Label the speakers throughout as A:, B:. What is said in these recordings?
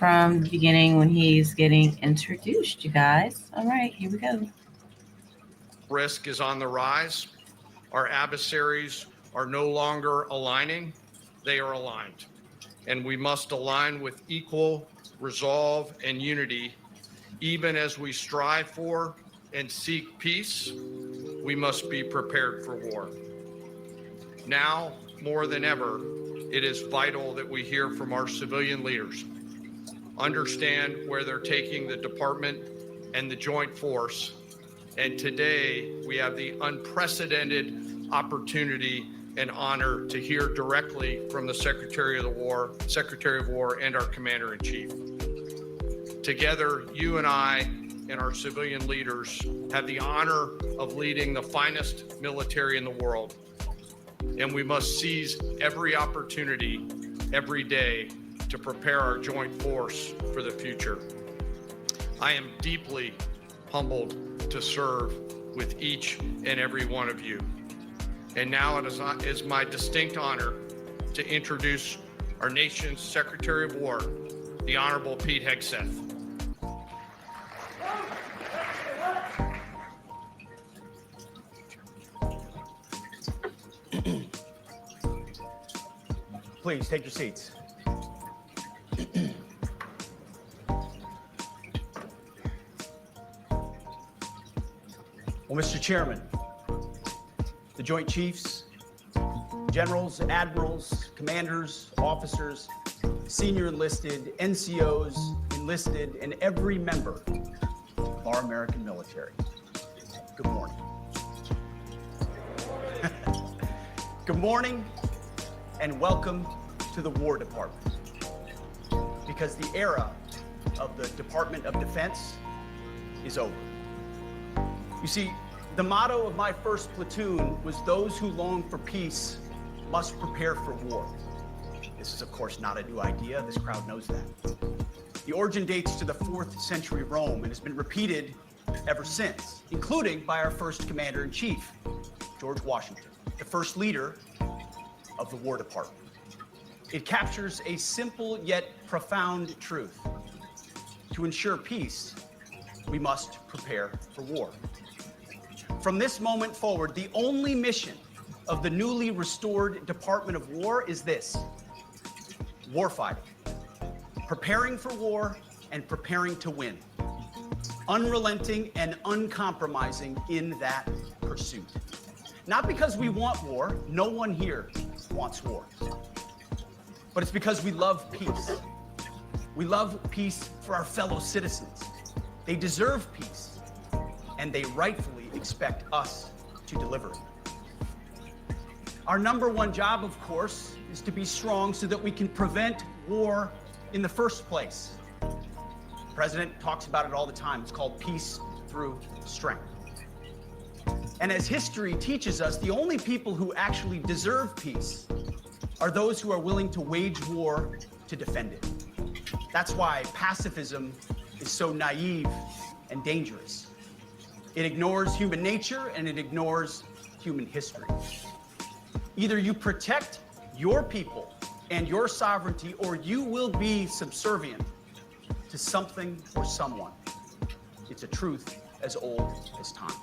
A: from the beginning when he's getting introduced, you guys. All right, here we go.
B: Risk is on the rise. Our adversaries are no longer aligning, they are aligned. And we must align with equal resolve and unity. Even as we strive for and seek peace, we must be prepared for war. Now, more than ever, it is vital that we hear from our civilian leaders, understand where they're taking the department and the joint force. And today, we have the unprecedented opportunity and honor to hear directly from the Secretary of War, and our Commander-in-Chief. Together, you and I and our civilian leaders have the honor of leading the finest military in the world. And we must seize every opportunity, every day, to prepare our joint force for the future. I am deeply humbled to serve with each and every one of you. And now it is my distinct honor to introduce our nation's Secretary of War, the Honorable Pete Hegseth.
C: Please take your seats. Well, Mr. Chairman, the Joint Chiefs, generals, admirals, commanders, officers, senior enlisted, NCOs, enlisted, and every member of our American military, good morning. Good morning and welcome to the War Department, because the era of the Department of Defense is over. You see, the motto of my first platoon was those who long for peace must prepare for war. This is, of course, not a new idea. This crowd knows that. The origin dates to the 4th century Rome and has been repeated ever since, including by our first commander-in-chief, George Washington, the first leader of the War Department. It captures a simple yet profound truth. To ensure peace, we must prepare for war. From this moment forward, the only mission of the newly restored Department of War is this: warfighting, preparing for war and preparing to win, unrelenting and uncompromising in that pursuit. Not because we want war, no one here wants war, but it's because we love peace. We love peace for our fellow citizens. They deserve peace, and they rightfully expect us to deliver it. Our number one job, of course, is to be strong so that we can prevent war in the first place. The President talks about it all the time. It's called peace through strength. And as history teaches us, the only people who actually deserve peace are those who are willing to wage war to defend it. That's why pacifism is so naive and dangerous. It ignores human nature and it ignores human history. Either you protect your people and your sovereignty, or you will be subservient to something or someone. It's a truth as old as time.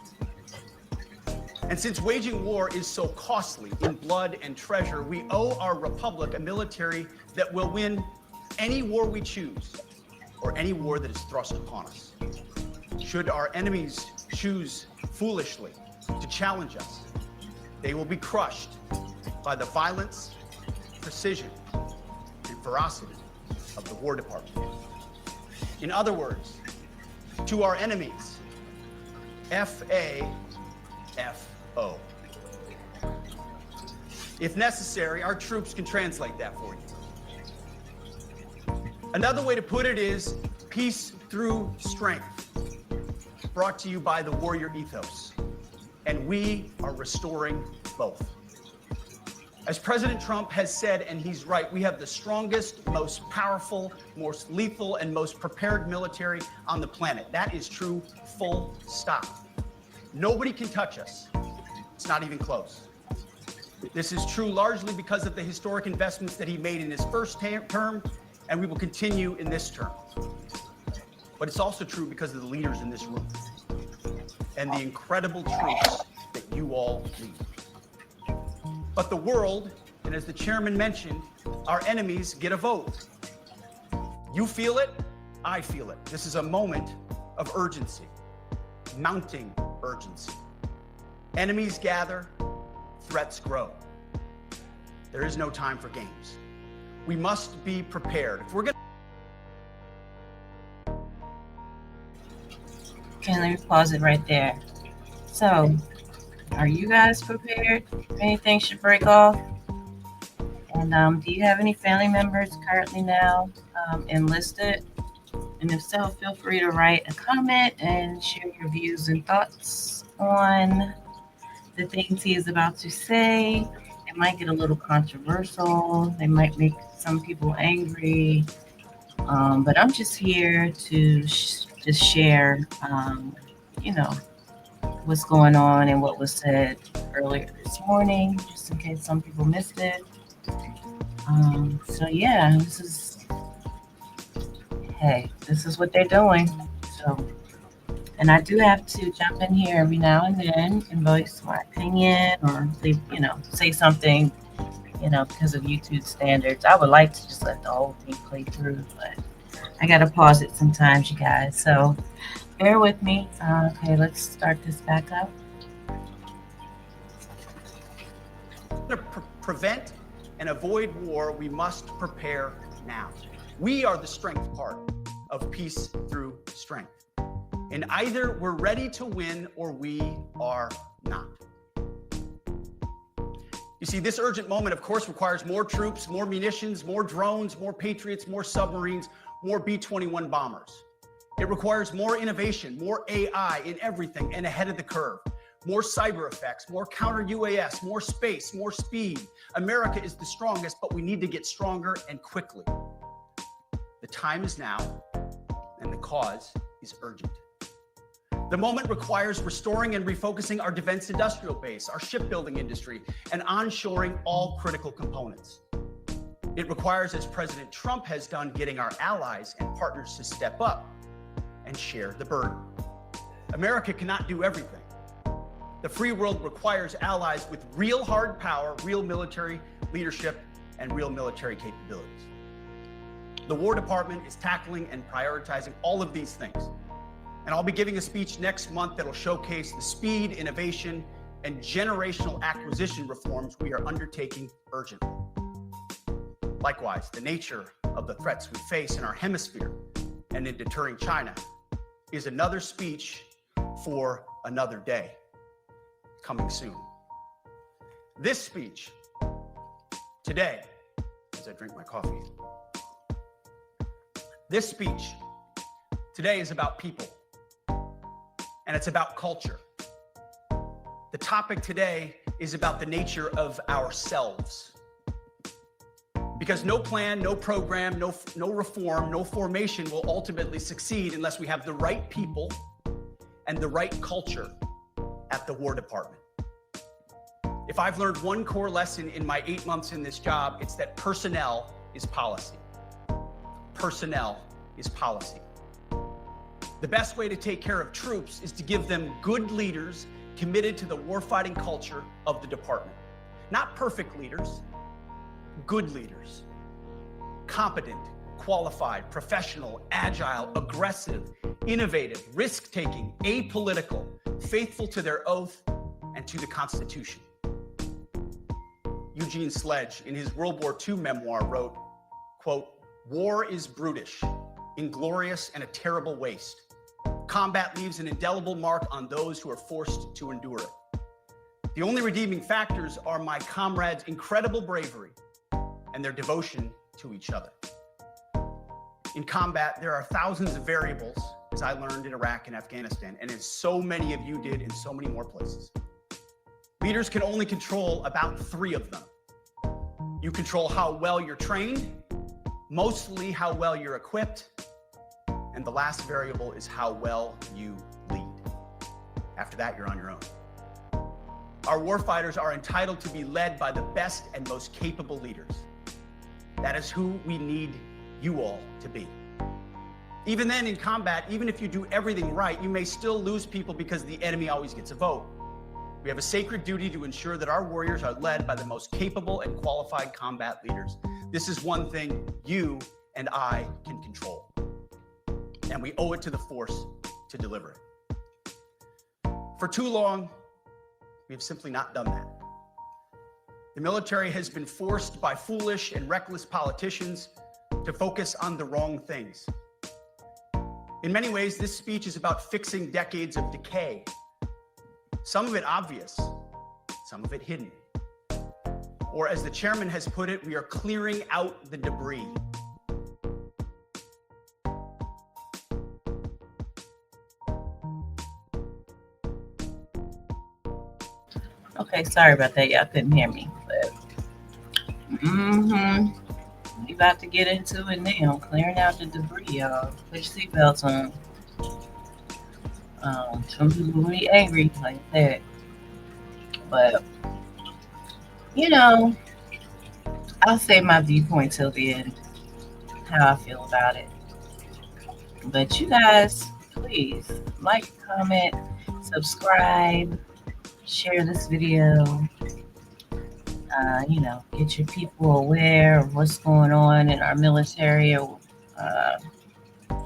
C: And since waging war is so costly in blood and treasure, we owe our republic a military that will win any war we choose, or any war that is thrust upon us. Should our enemies choose foolishly to challenge us, they will be crushed by the violence, precision, and ferocity of the War Department. In other words, to our enemies, F-A-F-O. If necessary, our troops can translate that for you. Another way to put it is peace through strength, brought to you by the warrior ethos. And we are restoring both. As President Trump has said, and he's right, we have the strongest, most powerful, most lethal, and most prepared military on the planet. That is true, full stop. Nobody can touch us. It's not even close. This is true largely because of the historic investments that he made in his first term and we will continue in this term. But it's also true because of the leaders in this room and the incredible troops that you all lead. But the world, and as the chairman mentioned, our enemies get a vote. You feel it, I feel it. This is a moment of urgency, mounting urgency. Enemies gather, threats grow. There is no time for games. We must be prepared. If we're going
A: Okay, let me pause it right there. So, are you guys prepared? If anything should break off? And do you have any family members currently now enlisted? And if so, feel free to write a comment and share your views and thoughts on the things he is about to say. It might get a little controversial. They might make some people angry. But I'm just here to just share, what's going on and what was said earlier this morning, just in case some people missed it. So yeah, this is what they're doing. So, and I do have to jump in here every now and then and voice my opinion or say something, because of YouTube standards. I would like to just let the whole thing play through, but I gotta pause it sometimes, you guys. So bear with me. Okay, let's start this back up.
C: to prevent and avoid war, we must prepare now. We are the strength part of peace through strength. And either we're ready to win or we are not. You see, this urgent moment, of course, requires more troops, more munitions, more drones, more Patriots, more submarines, more B-21 bombers. It requires more innovation, more AI in everything and ahead of the curve, more cyber effects, more counter UAS, more space, more speed. America is the strongest, but we need to get stronger and quickly. The time is now, and the cause is urgent. The moment requires restoring and refocusing our defense industrial base, our shipbuilding industry, and onshoring all critical components. It requires, as President Trump has done, getting our allies and partners to step up and share the burden. America cannot do everything. The free world requires allies with real hard power, real military leadership, and real military capabilities. The War Department is tackling and prioritizing all of these things. And I'll be giving a speech next month that'll showcase the speed, innovation, and generational acquisition reforms we are undertaking urgently. Likewise, the nature of the threats we face in our hemisphere and in deterring China is another speech for another day, coming soon. This speech today, as I drink my coffee, this speech today is about people. And it's about culture. The topic today is about the nature of ourselves. Because no plan, no program, no reform, no formation will ultimately succeed unless we have the right people and the right culture at the War Department. If I've learned one core lesson in my 8 months in this job, it's that personnel is policy. Personnel is policy. The best way to take care of troops is to give them good leaders committed to the warfighting culture of the department. Not perfect leaders, good leaders. Competent, qualified, professional, agile, aggressive, innovative, risk-taking, apolitical, faithful to their oath and to the Constitution. Eugene Sledge, in his World War II memoir, wrote, quote, "War is brutish, inglorious, and a terrible waste. Combat leaves an indelible mark on those who are forced to endure it. The only redeeming factors are my comrades' incredible bravery and their devotion to each other. In combat, there are thousands of variables, as I learned in Iraq and Afghanistan, and as so many of you did in so many more places. Leaders can only control about 3 of them. You control how well you're trained, mostly how well you're equipped, and the last variable is how well you lead. After that, you're on your own. Our warfighters are entitled to be led by the best and most capable leaders. That is who we need you all to be. Even then, in combat, even if you do everything right, you may still lose people because the enemy always gets a vote. We have a sacred duty to ensure that our warriors are led by the most capable and qualified combat leaders. This is one thing you and I can control, and we owe it to the force to deliver it. For too long, we have simply not done that. The military has been forced by foolish and reckless politicians to focus on the wrong things. In many ways, this speech is about fixing decades of decay. Some of it obvious, some of it hidden. Or as the chairman has put it, we are clearing out the debris.
A: Okay, sorry about that. Y'all couldn't hear me. But we about to get into it now. Clearing out the debris, y'all. Put your seatbelts on. Some people will be angry like that. But, you know, I'll say my viewpoint till the end, how I feel about it. But you guys, please like, comment, subscribe, share this video. Get your people aware of what's going on in our military.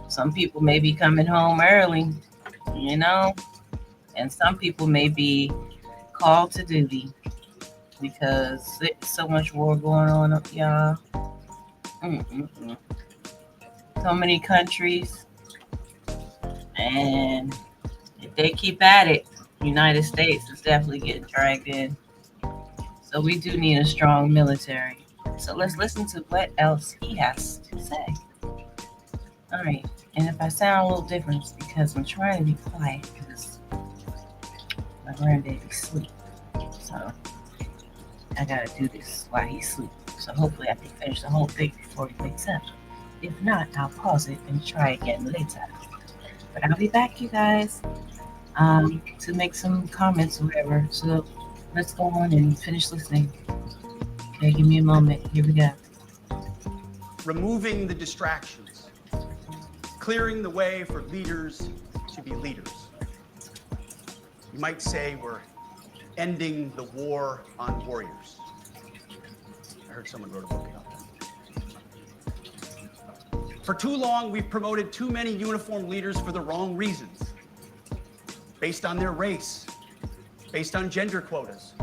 A: Some people may be coming home early, and some people may be called to duty because there's so much war going on, y'all. So many countries, and if they keep at it, the United States is definitely getting dragged in. So we do need a strong military. So let's listen to what else he has to say. All right. And if I sound a little different, it's because I'm trying to be quiet because my grandbaby's asleep. So I got to do this while he's asleep. So hopefully I can finish the whole thing before he wakes up. If not, I'll pause it and try again later. But I'll be back, you guys, to make some comments or whatever. So let's go on and finish listening. Okay, give me a moment. Here we go.
C: Removing the distractions, clearing the way for leaders to be leaders. You might say we're ending the war on warriors. I heard someone wrote a book about that. For too long, we've promoted too many uniformed leaders for the wrong reasons, based on their race, based on gender quotas,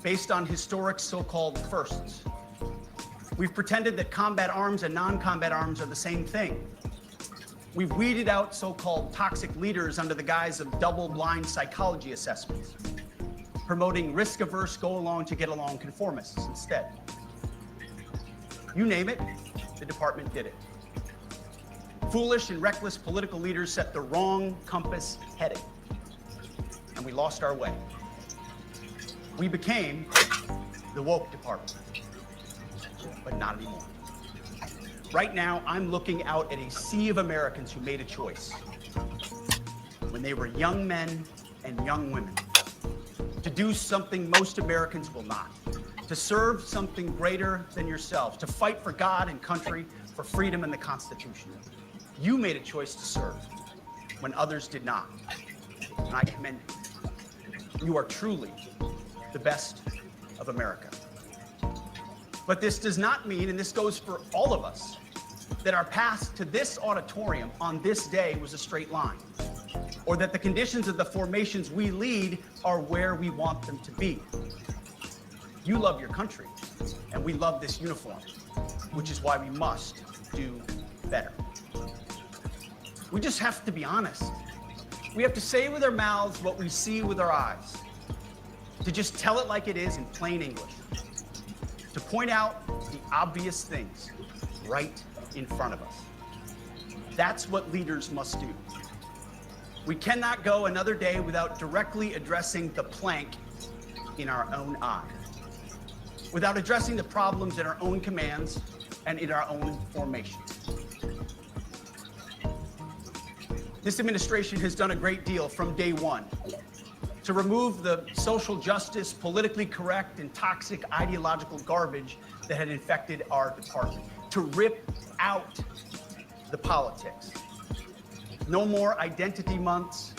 C: based on historic so-called firsts. We've pretended that combat arms and non-combat arms are the same thing. We've weeded out so-called toxic leaders under the guise of double-blind psychology assessments, promoting risk-averse, go-along-to-get-along conformists instead. You name it, the department did it. Foolish and reckless political leaders set the wrong compass heading, and we lost our way. We became the woke department, but not anymore. Right now, I'm looking out at a sea of Americans who made a choice when they were young men and young women to do something most Americans will not, to serve something greater than yourselves, to fight for God and country, for freedom and the Constitution. You made a choice to serve when others did not, and I commend you. You are truly the best of America. But this does not mean, and this goes for all of us, that our path to this auditorium on this day was a straight line, or that the conditions of the formations we lead are where we want them to be. You love your country, and we love this uniform, which is why we must do better. We just have to be honest. We have to say with our mouths what we see with our eyes, to just tell it like it is in plain English, to point out the obvious things right in front of us. That's what leaders must do. We cannot go another day without directly addressing the plank in our own eye, without addressing the problems in our own commands and in our own formations. This administration has done a great deal from day one to remove the social justice, politically correct, and toxic ideological garbage that had infected our department. to rip out the politics. No more identity months,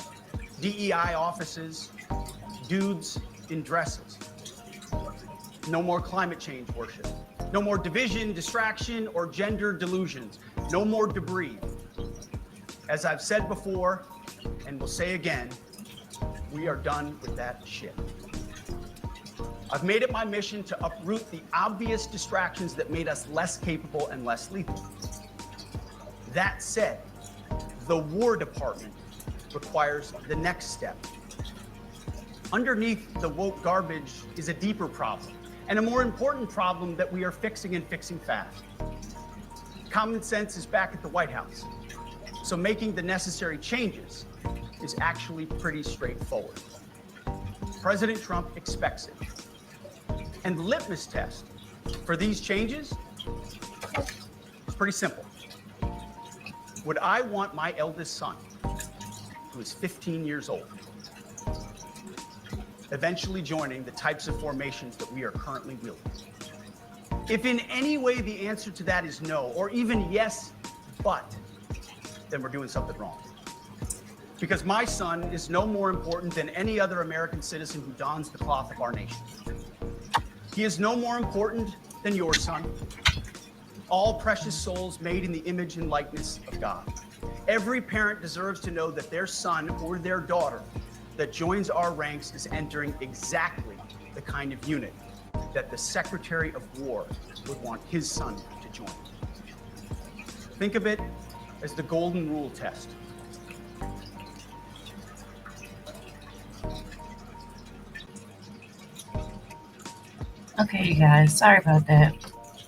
C: DEI offices, dudes in dresses. No more climate change worship. No more division, distraction, or gender delusions. No more debris. As I've said before, and will say again, we are done with that shit. I've made it my mission to uproot the obvious distractions that made us less capable and less lethal. That said, the War Department requires the next step. Underneath the woke garbage is a deeper problem, and a more important problem that we are fixing and fixing fast. Common sense is back at the White House, so making the necessary changes is actually pretty straightforward. President Trump expects it. And the litmus test for these changes is pretty simple. Would I want my eldest son, who is 15 years old, eventually joining the types of formations that we are currently wielding? If in any way the answer to that is no, or even yes, but, then we're doing something wrong. Because my son is no more important than any other American citizen who dons the cloth of our nation. He is no more important than your son. All precious souls made in the image and likeness of God. Every parent deserves to know that their son or their daughter that joins our ranks is entering exactly the kind of unit that the Secretary of War would want his son to join. Think of it as the golden rule test.
A: Okay, you guys, sorry about that.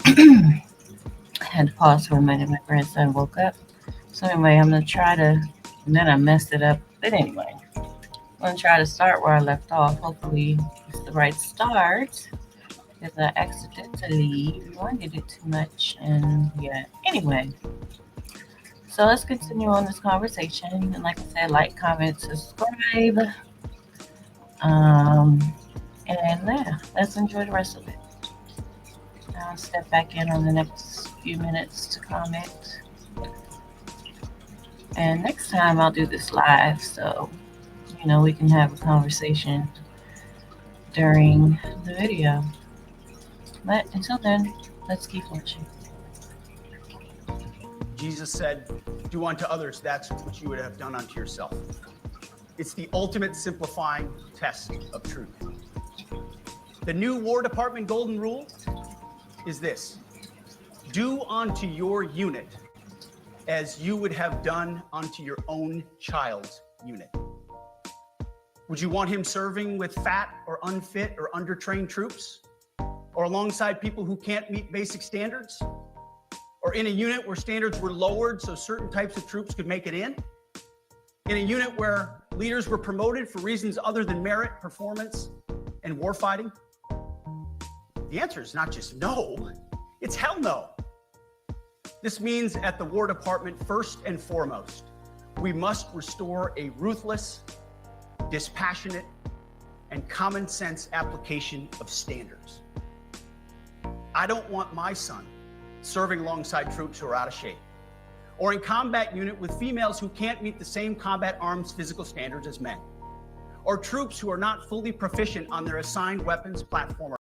A: I had to pause for a minute. My grandson woke up. So anyway, I'm going to try to, and then I messed it up. But anyway, I'm going to try to start where I left off. Hopefully it's the right start. Because I accidentally winded it too much. And yeah, anyway. So let's continue on this conversation. And like I said, like, comment, subscribe. And yeah, let's enjoy the rest of it. I'll step back in on the next few minutes to comment. And next time I'll do this live, so we can have a conversation during the video. But until then, let's keep watching.
C: Jesus said, do unto others that's what you would have done unto yourself. It's the ultimate simplifying test of truth. The new War Department golden rule is this: do unto your unit as you would have done unto your own child's unit. Would you want him serving with fat or unfit or undertrained troops? Or alongside people who can't meet basic standards? Or in a unit where standards were lowered so certain types of troops could make it in? In a unit where leaders were promoted for reasons other than merit, performance, and warfighting? The answer is not just no, it's hell no. This means at the War Department, first and foremost, we must restore a ruthless, dispassionate, and common sense application of standards. I don't want my son serving alongside troops who are out of shape, or in combat unit with females who can't meet the same combat arms physical standards as men, or troops who are not fully proficient on their assigned weapons, platform,